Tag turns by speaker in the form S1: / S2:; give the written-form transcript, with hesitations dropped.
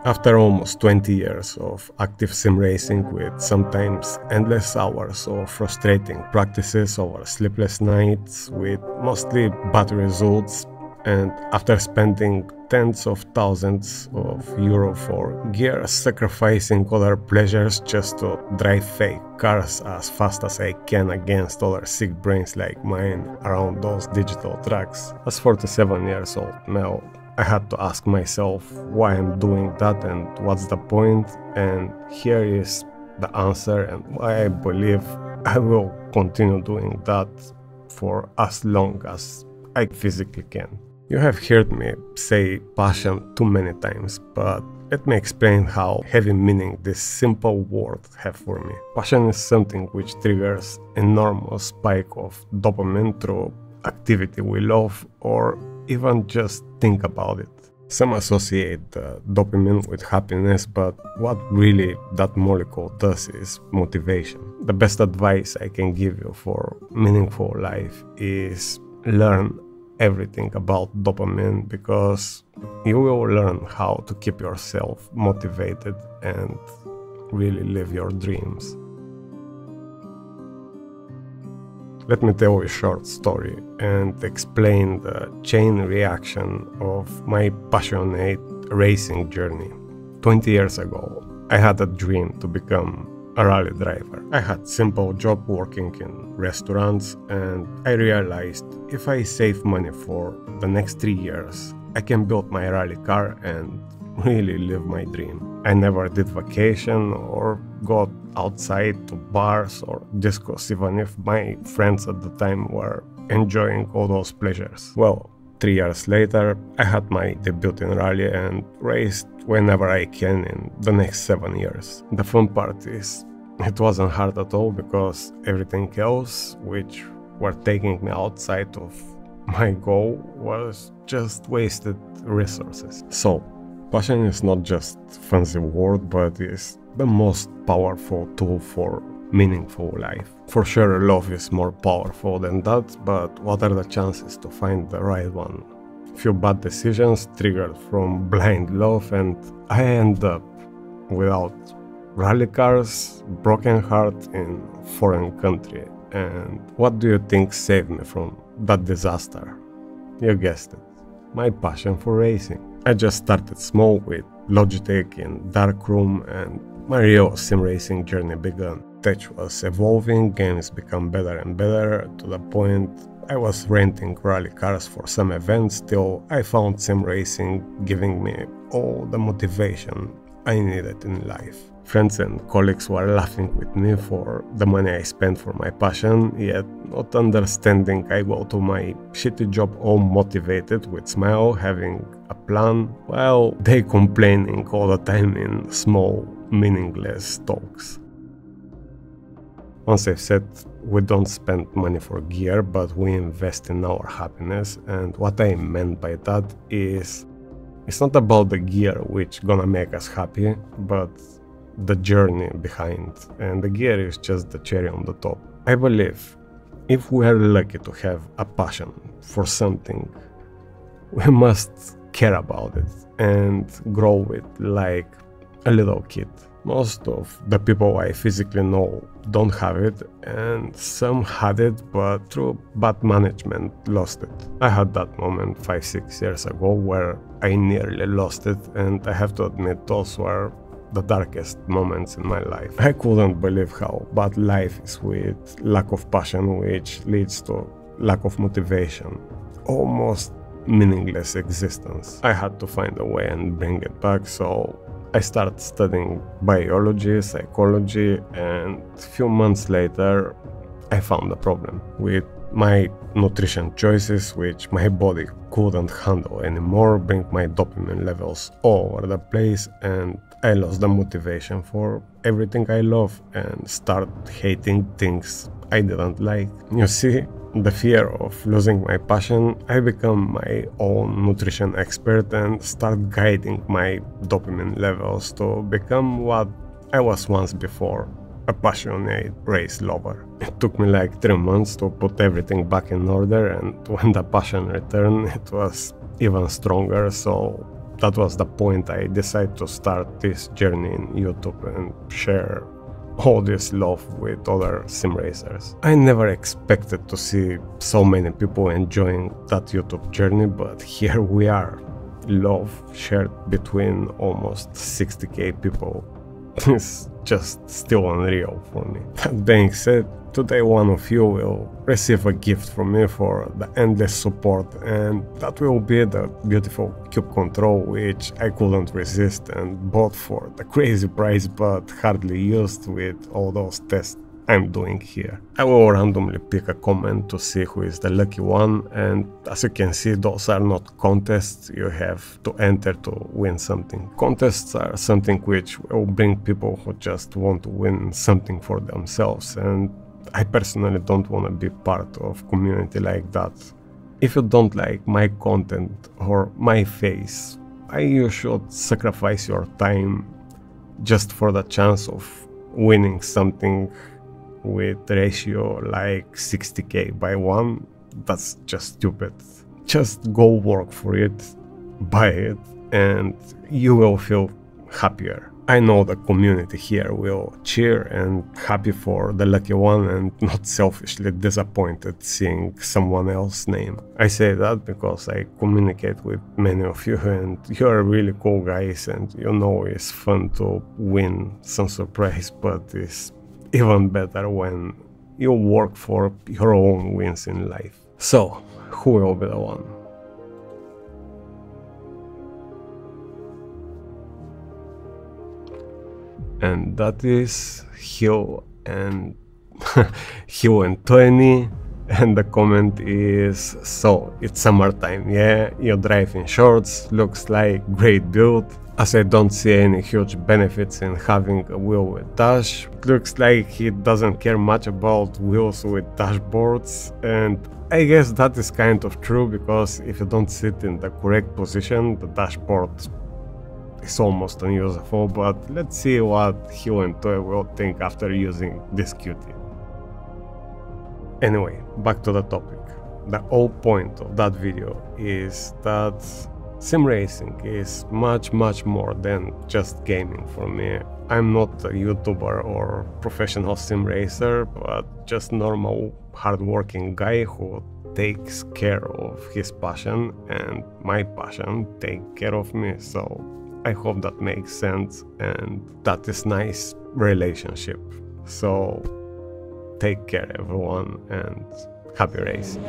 S1: After almost 20 years of active sim racing with sometimes endless hours of frustrating practices over sleepless nights with mostly bad results, and after spending tens of thousands of euro for gear, sacrificing other pleasures just to drive fake cars as fast as I can against other sick brains like mine around those digital tracks. As 47 years old now, I had to ask myself why I'm doing that and what's the point, and here is the answer and why I believe I will continue doing that for as long as I physically can. You have heard me say passion too many times, but let me explain how heavy meaning this simple word have for me. Passion is something which triggers enormous spike of dopamine through activity we love or even just think about it. Some associate dopamine with happiness, but what really that molecule does is motivation. The best advice I can give you for meaningful life is learn everything about dopamine, because you will learn how to keep yourself motivated and really live your dreams. Let me tell you a short story and explain the chain reaction of my passionate racing journey. 20 years ago, I had a dream to become a rally driver. I had simple job working in restaurants, and I realized if I save money for the next 3 years, I can build my rally car and really live my dream. I never did vacation or got outside to bars or discos, even if my friends at the time were enjoying all those pleasures. Well, 3 years later, I had my debut in rally and raced whenever I can in the next 7 years. The fun part is, it wasn't hard at all, because everything else which were taking me outside of my goal was just wasted resources. So, passion is not just a fancy word, but is the most powerful tool for meaningful life. For sure, love is more powerful than that, but what are the chances to find the right one? Few bad decisions triggered from blind love, and I end up without rally cars, broken heart in foreign country. And what do you think saved me from that disaster? You guessed it, my passion for racing. I just started small with Logitech in darkroom, and my real sim racing journey began. Tech was evolving, games become better and better, to the point I was renting rally cars for some events, till I found sim racing giving me all the motivation I needed in life. Friends and colleagues were laughing with me for the money I spent for my passion, yet not understanding I go to my shitty job all motivated with smile, having a plan, while they complaining all the time in small, meaningless talks. Once I've said, we don't spend money for gear, but we invest in our happiness, and what I meant by that is, it's not about the gear which gonna make us happy, but the journey behind, and the gear is just the cherry on the top. I believe if we are lucky to have a passion for something, we must care about it and grow it like a little kid. Most of the people I physically know don't have it, and some had it but through bad management lost it. I had that moment 5-6 years ago where I nearly lost it, and I have to admit those were the darkest moments in my life. I couldn't believe how bad life is with lack of passion, which leads to lack of motivation, almost meaningless existence. I had to find a way and bring it back, so I started studying biology, psychology, and a few months later I found a problem with my nutrition choices, which my body couldn't handle anymore, bring my dopamine levels all over the place, and I lost the motivation for everything I love and start hating things I didn't like. You see, the fear of losing my passion, I become my own nutrition expert and start guiding my dopamine levels to become what I was once before, a passionate race lover. It took me like 3 months to put everything back in order, and when the passion returned, it was even stronger, so that was the point I decided to start this journey in YouTube and share all this love with other sim racers. I never expected to see so many people enjoying that YouTube journey, but here we are. Love shared between almost 60k people. It's just still unreal for me. That being said, today one of you will receive a gift from me for the endless support, and that will be the beautiful Cube control, which I couldn't resist and bought for the crazy price but hardly used with all those tests I'm doing here. I will randomly pick a comment to see who is the lucky one, and as you can see, those are not contests you have to enter to win something. Contests are something which will bring people who just want to win something for themselves, and I personally don't want to be part of a community like that. If you don't like my content or my face, you should sacrifice your time just for the chance of winning something with ratio like 60k/1. That's just stupid. Just go work for it, buy it, and you will feel happier. I know the community here will cheer and happy for the lucky one and not selfishly disappointed seeing someone else's name. I say that because I communicate with many of you and you are really cool guys, and you know it's fun to win some surprise, but it's even better when you work for your own wins in life. So, who will be the one? And that is Hugh and Hugh and 20, and the comment is: so it's summertime, yeah, you drive in shorts, looks like great build. As I don't see any huge benefits in having a wheel with dash, it looks like he doesn't care much about wheels with dashboards, and I guess that is kind of true, because if you don't sit in the correct position, the dashboard is almost unusable. But let's see what Hugh and Toy will think after using this cutie. Anyway, back to the topic. The whole point of that video is that sim racing is much more than just gaming for me. I'm not a YouTuber or professional sim racer, but just normal hardworking guy who takes care of his passion, and my passion take care of me. So I hope that makes sense, and that is nice relationship. So take care everyone, and happy racing.